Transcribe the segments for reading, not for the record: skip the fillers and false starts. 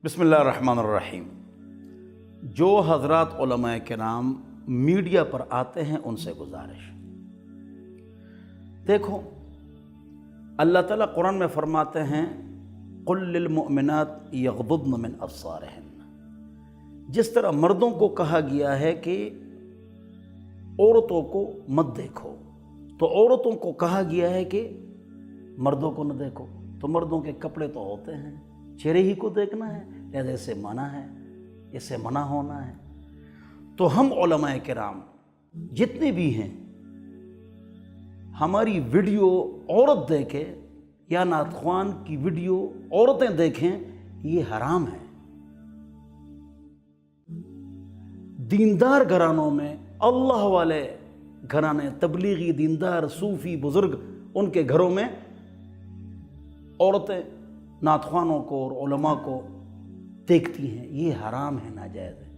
بسم اللہ الرحمن الرحیم۔ جو حضرات علماء کرام میڈیا پر آتے ہیں ان سے گزارش، دیکھو اللہ تعالیٰ قرآن میں فرماتے ہیں قل للمؤمنات یغضضن من ابصارہن۔ جس طرح مردوں کو کہا گیا ہے کہ عورتوں کو مت دیکھو، تو عورتوں کو کہا گیا ہے کہ مردوں کو نہ دیکھو۔ تو مردوں کے کپڑے تو ہوتے ہیں، چہرے ہی کو دیکھنا ہے، لہذا اس سے منع ہے، اس سے منع ہونا ہے۔ تو ہم علماء کرام جتنے بھی ہیں، ہماری ویڈیو عورت دیکھے یا نعت خوان کی ویڈیو عورتیں دیکھیں، یہ حرام ہے۔ دیندار گھرانوں میں، اللہ والے گھرانے، تبلیغی دیندار صوفی بزرگ، ان کے گھروں میں عورتیں نعت خوانوں کو اور علماء کو دیکھتی ہیں، یہ حرام ہے، ناجائز ہے،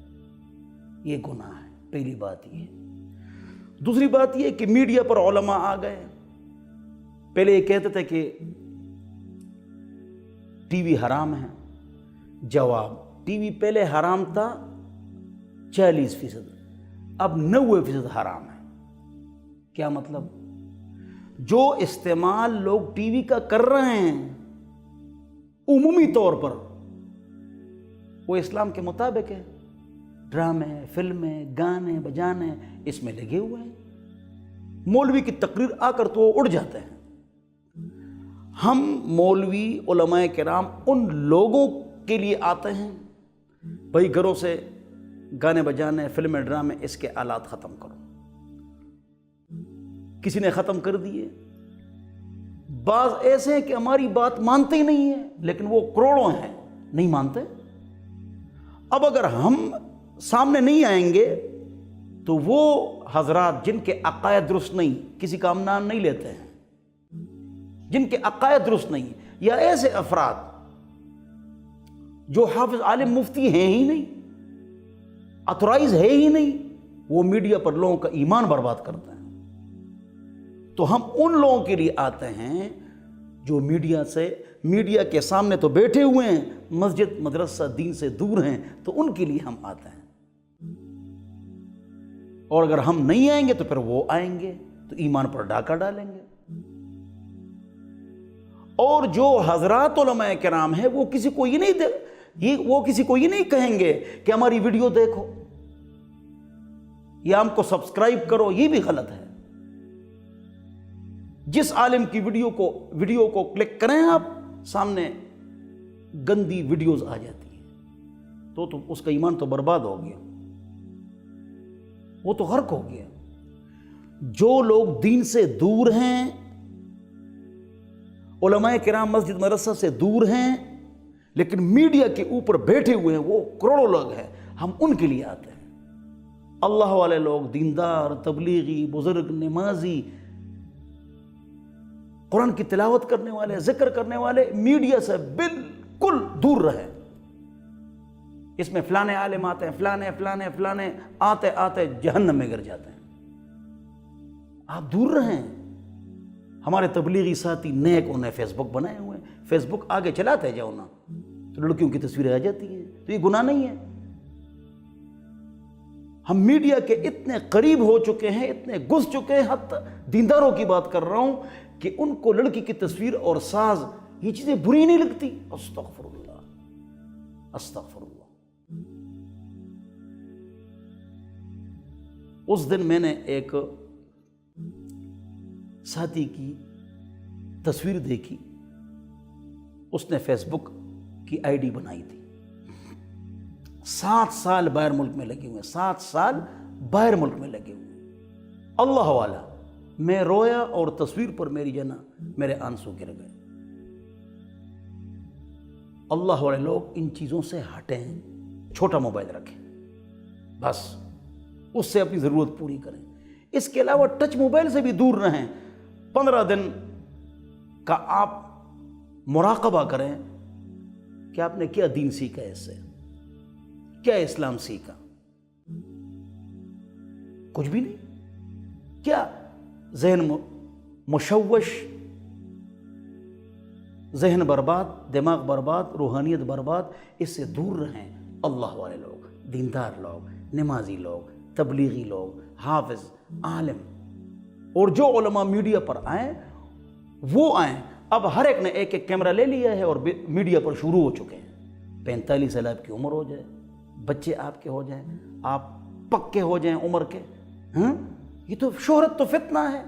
یہ گناہ ہے۔ پہلی بات یہ ہے۔ دوسری بات یہ کہ میڈیا پر علماء آ گئے، پہلے یہ کہتے تھے کہ ٹی وی حرام ہے۔ جواب، ٹی وی پہلے حرام تھا 40%، اب 90% حرام ہے۔ کیا مطلب؟ جو استعمال لوگ ٹی وی کا کر رہے ہیں عمومی طور پر، وہ اسلام کے مطابق ہے۔ ڈرامے، فلمیں، گانے بجانے اس میں لگے ہوئے ہیں۔ مولوی کی تقریر آ کر تو وہ اڑ جاتے ہیں۔ ہم مولوی علماء کرام ان لوگوں کے لیے آتے ہیں، بھائی گھروں سے گانے بجانے، فلمیں، ڈرامے، اس کے آلات ختم کرو۔ کسی نے ختم کر دیے۔ بعض ایسے ہیں کہ ہماری بات مانتے ہی نہیں ہیں، لیکن وہ کروڑوں ہیں، نہیں مانتے۔ اب اگر ہم سامنے نہیں آئیں گے تو وہ حضرات جن کے عقائد درست نہیں، کسی کا ہم نام نہیں لیتے ہیں، جن کے عقائد درست نہیں، یا ایسے افراد جو حافظ عالم مفتی ہیں ہی نہیں، اتھورائز ہے ہی نہیں، وہ میڈیا پر لوگوں کا ایمان برباد کرتے ہیں۔ تو ہم ان لوگوں کے لیے آتے ہیں جو میڈیا کے سامنے تو بیٹھے ہوئے ہیں، مسجد مدرسہ دین سے دور ہیں، تو ان کے لیے ہم آتے ہیں۔ اور اگر ہم نہیں آئیں گے تو پھر وہ آئیں گے تو ایمان پر ڈاکہ ڈالیں گے۔ اور جو حضرات علماء کرام ہیں وہ کسی کو یہ نہیں کہیں گے کہ ہماری ویڈیو دیکھو یا ہم کو سبسکرائب کرو، یہ بھی غلط ہے۔ جس عالم کی ویڈیو کو کلک کریں آپ، سامنے گندی ویڈیوز آ جاتی ہیں، تو اس کا ایمان تو برباد ہو گیا، وہ تو غرق ہو گیا۔ جو لوگ دین سے دور ہیں، علماء کرام مسجد مدرسہ سے دور ہیں، لیکن میڈیا کے اوپر بیٹھے ہوئے ہیں، وہ کروڑوں لوگ ہیں، ہم ان کے لیے آتے ہیں۔ اللہ والے لوگ، دیندار، تبلیغی، بزرگ، نمازی، قرآن کی تلاوت کرنے والے، ذکر کرنے والے، میڈیا سے بالکل دور رہے۔ اس میں فلانے عالم آتے ہیں، فلانے آتے جہنم میں گر جاتے ہیں۔ آپ دور رہیں۔ ہمارے تبلیغی ساتھی نیک، انہیں فیس بک بنائے ہوئے ہیں، فیس بک آگے چلاتے جاؤ نا تو لڑکیوں کی تصویریں آ جاتی ہیں، تو یہ گناہ نہیں ہے۔ ہم میڈیا کے اتنے قریب ہو چکے ہیں، اتنے گھس چکے ہیں، حتی دینداروں کی بات کر رہا ہوں، کہ ان کو لڑکی کی تصویر اور ساز، یہ چیزیں بری نہیں لگتی۔ استغفر اللہ، استغفر اللہ۔ اس دن میں نے ایک ساتھی کی تصویر دیکھی، اس نے فیس بک کی آئی ڈی بنائی تھی، 7 سال باہر ملک میں لگے ہوئے، 7 سال باہر ملک میں لگے ہوئے، اللہ والا۔ میں رویا اور تصویر پر میرے آنسو گر گئے۔ اللہ والے لوگ ان چیزوں سے ہٹیں، چھوٹا موبائل رکھیں، بس اس سے اپنی ضرورت پوری کریں۔ اس کے علاوہ ٹچ موبائل سے بھی دور رہیں۔ 15 دن کا آپ مراقبہ کریں کہ آپ نے کیا دین سیکھا ہے، اس سے کیا اسلام سیکھا؟ کچھ بھی نہیں۔ کیا ذہن مشوش ذہن برباد، دماغ برباد، روحانیت برباد، اس سے دور رہیں۔ اللہ والے لوگ، دیندار لوگ، نمازی لوگ، تبلیغی لوگ، حافظ، عالم، اور جو علماء میڈیا پر آئیں وہ آئیں۔ اب ہر ایک نے ایک ایک کیمرہ لے لیا ہے اور میڈیا پر شروع ہو چکے ہیں۔ 45 سال آپ کی عمر ہو جائے، بچے آپ کے ہو جائیں، آپ پکے ہو جائیں عمر کے، یہ تو شہرت تو فتنہ ہے۔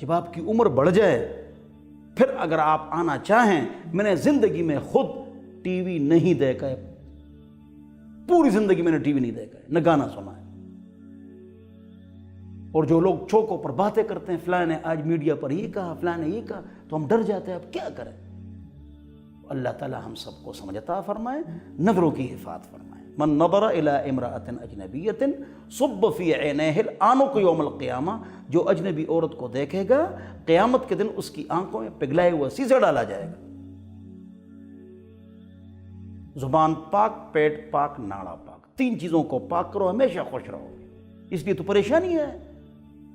جب آپ کی عمر بڑھ جائے پھر اگر آپ آنا چاہیں، میں نے زندگی میں خود ٹی وی نہیں دیکھا ہے، پوری زندگی میں نے ٹی وی نہیں دیکھا ہے، نہ گانا سنا ہے۔ اور جو لوگ چوکوں پر باتیں کرتے ہیں، فلاں نے آج میڈیا پر یہ کہا، فلاں نے یہ کہا، تو ہم ڈر جاتے ہیں اب کیا کریں۔ اللہ تعالی ہم سب کو سمجھ عطا فرمائے، نظروں کی حفاظت فرمائے۔ من نظر الى امرأة اجنبیۃ صب فی عینیہ العنق یوم القیامہ، جو اجنبی عورت کو دیکھے گا قیامت کے دن اس کی آنکھوں میں پگھلائے ہوا سیسا ڈالا جائے گا۔ زبان پاک، پیٹ پاک، ناڑا پاک، 3 چیزوں کو پاک کرو، ہمیشہ خوش رہو۔ اس لیے تو پریشانی ہے۔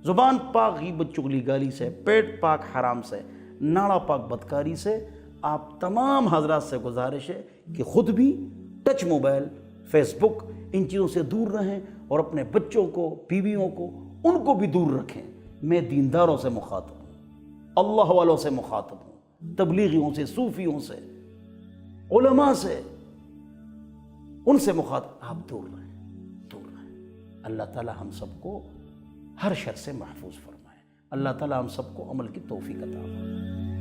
زبان پاک غیبت چغلی گالی سے، پیٹ پاک حرام سے، ناڑا پاک بدکاری سے۔ آپ تمام حضرات سے گزارش ہے کہ خود بھی ٹچ موبائل، فیس بک، ان چیزوں سے دور رہیں اور اپنے بچوں کو، بیویوں کو، ان کو بھی دور رکھیں۔ میں دینداروں سے مخاطب ہوں، اللہ والوں سے مخاطب ہوں، تبلیغیوں سے، صوفیوں سے، علماء سے، ان سے مخاطب۔ آپ دور رہیں، دور رہیں۔ اللہ تعالی ہم سب کو ہر شر سے محفوظ فرمائے۔ اللہ تعالی ہم سب کو عمل کی توفیق عطا فرمائے۔